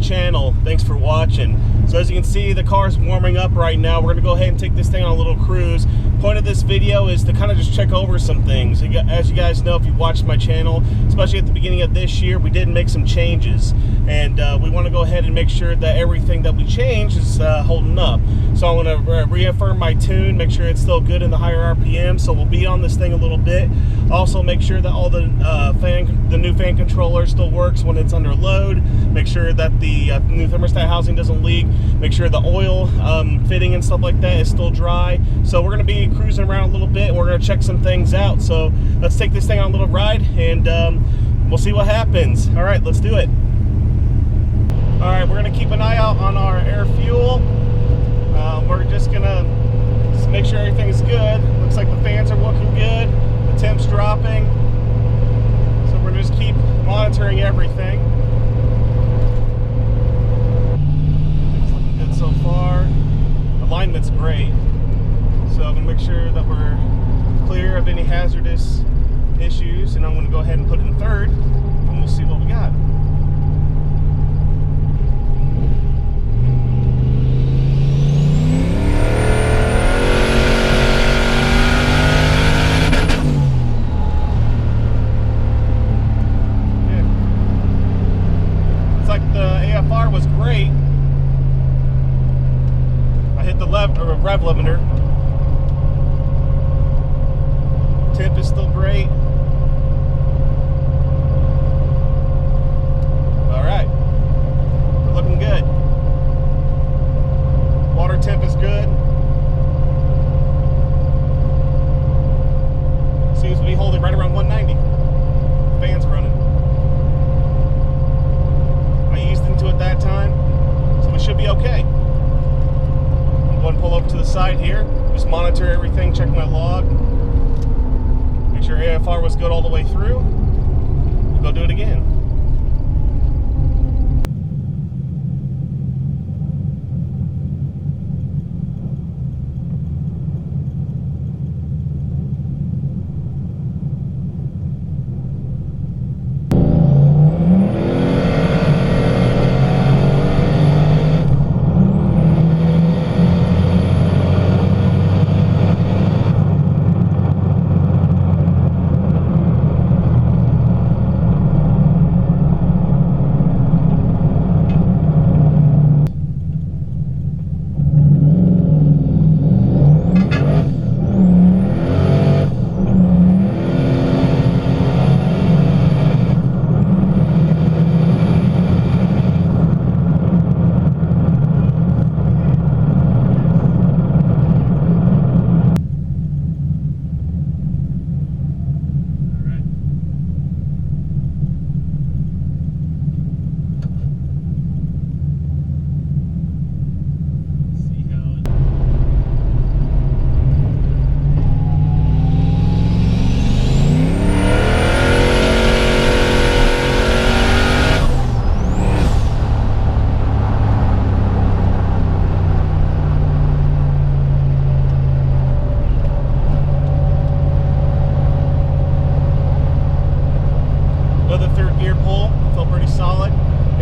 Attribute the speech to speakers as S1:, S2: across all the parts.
S1: channel. Thanks for watching. So as you can see, the car's warming up right now. We're gonna go ahead and take this thing on a little cruise. Point of this video is to kind of just check over some things. As you guys know, if you've watched my channel, especially at the beginning of this year, we did make some changes, and we want to go ahead and make sure that everything that we changed is holding up. So I want to reaffirm my tune, make sure it's still good in the higher RPM. So we'll be on this thing a little bit. Also make sure that all the new fan controller still works when it's under load. Make sure that the new thermostat housing doesn't leak. Make sure the oil fitting and stuff like that is still dry. So we're going to be cruising around a little bit, and we're going to check some things out. So let's take this thing on a little ride, and we'll see what happens. All right, let's do it. All right, we're going to keep an eye out on our air fuel. We're just going to make sure everything's good. Looks like the fans are looking good. The temp's dropping. So we're just keep monitoring everything. It's looking good so far. Alignment's great. So I'm going to make sure that we're clear of any hazardous issues, and I'm going to go ahead and put it in third, and we'll see what we got. It's like the AFR was great. I hit the rev limiter. Temp is still great. All right, we're looking good. Water temp is good. Seems to be holding right around 190. Fans running. I eased into it that time, so we should be okay. I'm going to pull over to the side here, just monitor everything, check my log. Make sure AFR was good all the way through. We'll go do it again.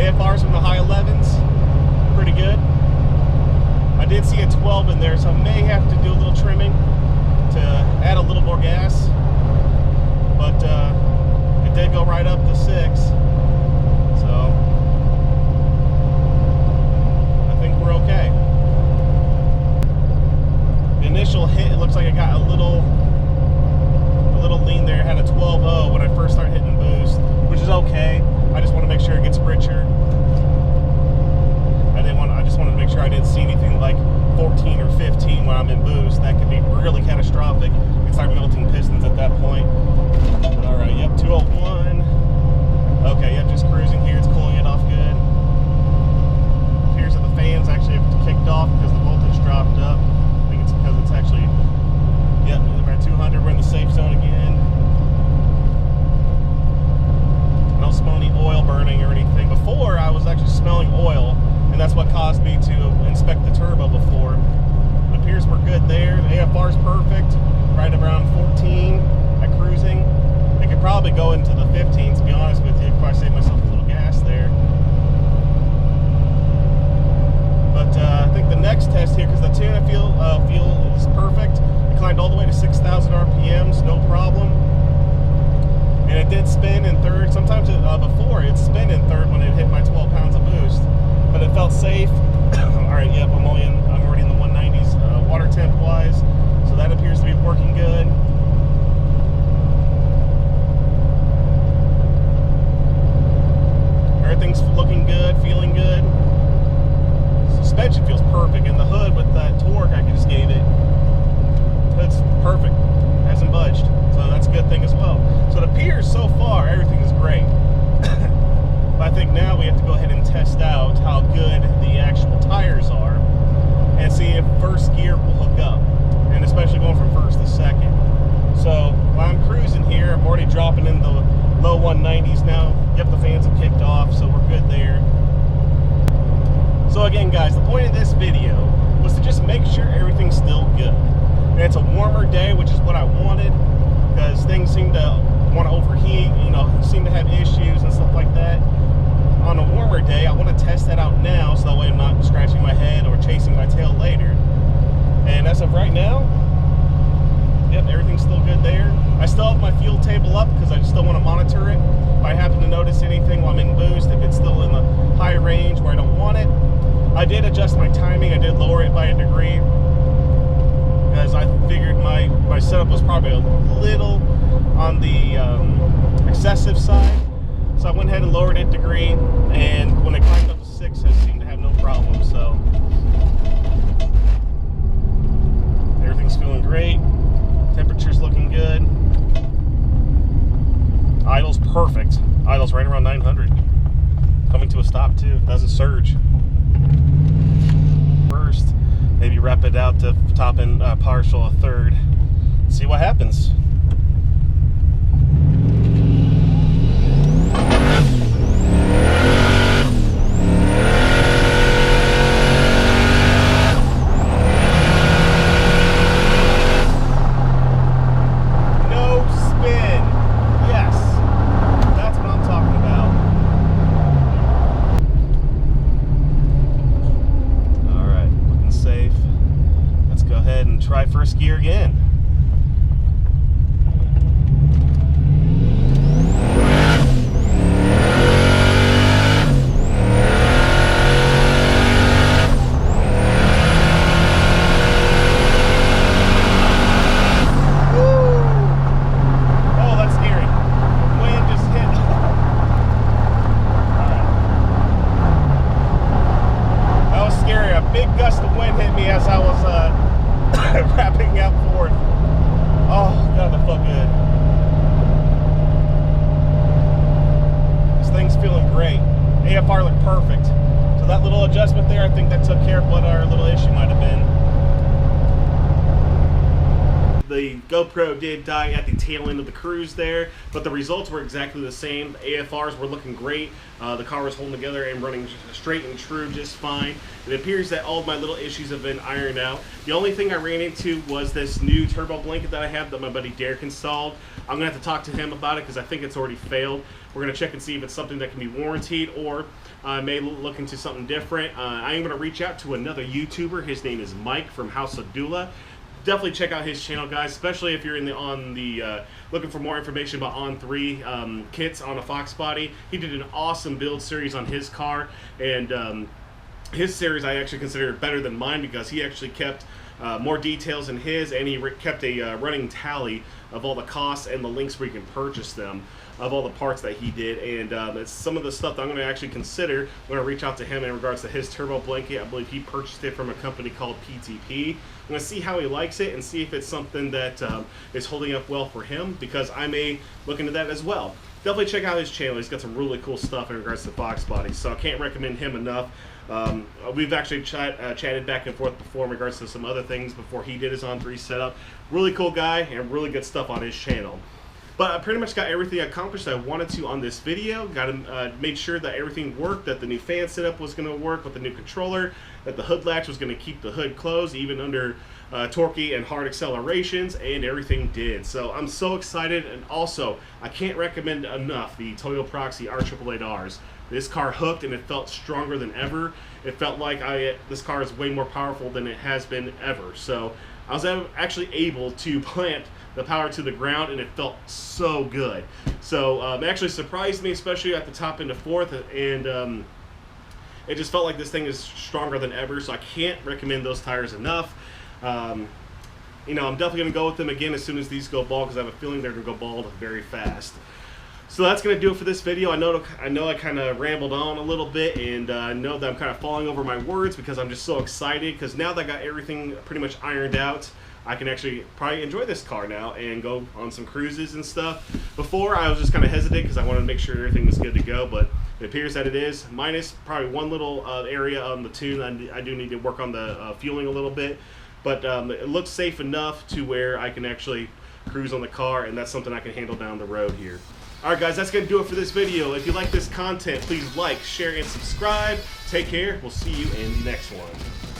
S1: AFR's in the high 11s, pretty good. I did see a 12 in there, so I may have to do a little trimming to add a little more gas, but it did go right up to 6, so I think we're okay. The initial hit, it looks like I got a little lean there. It had a 12.0 when I first started hitting boost, which is okay. I just want to make sure it gets richer. I just wanted to make sure I didn't see anything like 14 or 15 when I'm in boost. That could be really catastrophic. It's like melting pistons at that point. All right, yep, 201. Okay, yep, just cruising here. It's cooling it off good. Appears that the fans actually have kicked off because the voltage dropped up. I think it's because it's actually, yep, around 200. We're in the safe zone again. I don't smell any oil burning or anything. Before, I was actually smelling oil, and that's what caused me to inspect the turbo before. It appears we're good there. The AFR is perfect, right around 14 at cruising. It could probably go into the 15s, to be honest with you. Probably save myself a little gas there. tune, I feel is perfect. It climbed all the way to 6,000 RPMs, no problem. And it did spin in third. Sometimes before it spin in third when it hit my 12 pounds of boost, but it felt safe. All right, yep, I'm already in the 190s water temp wise, so that appears to be working good. Everything's looking good, feeling good. Suspension feels perfect, and the hood with that torque I just gave it, it's perfect, hasn't budged, so that's a good thing as well. So it appears so far everything is great. But I think now we have to go ahead and test out how good the actual tires are and see if first gear will hook up, and especially going from first to second. So while I'm cruising here, I'm already dropping in the low 190s now. Yep, the fans have kicked off, so we're good there. So again, guys, the point of this video was to just make sure everything's still good. And it's a warmer day, which is what I wanted, because things seem to want to overheat, you know, seem to have issues and stuff like that. On a warmer day, I want to test that out now, so that way I'm not scratching my head or chasing my tail later. And as of right now, yep, everything's still good there. I still have my fuel table up because I still want to monitor it. If I happen to notice anything while I'm in boost, if it's still in the high range where I don't want it. I did adjust my timing. I did lower it by a degree, as I figured my setup was probably a little on the excessive side. So I went ahead and lowered it a degree, and when it climbed up to 6, I seemed to have no problem. So everything's feeling great. Temperature's looking good. Idle's perfect. Idle's right around 900. Coming to a stop too. Doesn't surge. First, maybe wrap it out to top and partial a third. See what happens. Try first gear again. Wrapping out forward. Oh god, that felt good. This thing's feeling great. AFR looked perfect. So that little adjustment there, I think that took care of what our little issue might have been. The GoPro did die at the tail end of the cruise there, but the results were exactly the same. The AFRs were looking great. The car was holding together and running straight and true just fine. It appears that all of my little issues have been ironed out. The only thing I ran into was this new turbo blanket that I have that my buddy Derek installed. I'm gonna have to talk to him about it because I think it's already failed. We're gonna check and see if it's something that can be warranted, or I may look into something different. I am gonna reach out to another YouTuber. His name is Mike from House of Dula. Definitely check out his channel, guys, especially if you're looking for more information about On3 kits on a Fox body. He did an awesome build series on his car, and his series I actually consider better than mine because he actually kept more details in his, and he kept a running tally of all the costs and the links where you can purchase them, of all the parts that he did. And it's some of the stuff that I'm going to actually consider when I reach out to him in regards to his turbo blanket. I believe he purchased it from a company called PTP. I'm going to see how he likes it and see if it's something that is holding up well for him, because I may look into that as well. Definitely check out his channel. He's got some really cool stuff in regards to Fox bodies, so I can't recommend him enough. We've actually chatted back and forth before in regards to some other things before he did his On3 setup. Really cool guy and really good stuff on his channel. But I pretty much got everything accomplished I wanted to on this video. Made sure that everything worked, that the new fan setup was going to work with the new controller, that the hood latch was going to keep the hood closed even under torquey and hard accelerations, and everything did. So I'm so excited, and also I can't recommend enough the Toyo Proxy R888Rs. This car hooked, and it felt stronger than ever. It felt like this car is way more powerful than it has been ever. So I was actually able to plant the power to the ground, and it felt so good. So it actually surprised me, especially at the top into fourth, and it just felt like this thing is stronger than ever. So I can't recommend those tires enough. You know, I'm definitely going to go with them again as soon as these go bald, because I have a feeling they're going to go bald very fast. So that's going to do it for this video. I know I kind of rambled on a little bit, and I know that I'm kind of falling over my words because I'm just so excited, because now that I got everything pretty much ironed out, I can actually probably enjoy this car now and go on some cruises and stuff. Before, I was just kind of hesitant because I wanted to make sure everything was good to go, but it appears that it is, minus probably one little area on the tune. I do need to work on the fueling a little bit, but it looks safe enough to where I can actually cruise on the car, and that's something I can handle down the road here. Alright guys, that's going to do it for this video. If you like this content, please like, share, and subscribe. Take care. We'll see you in the next one.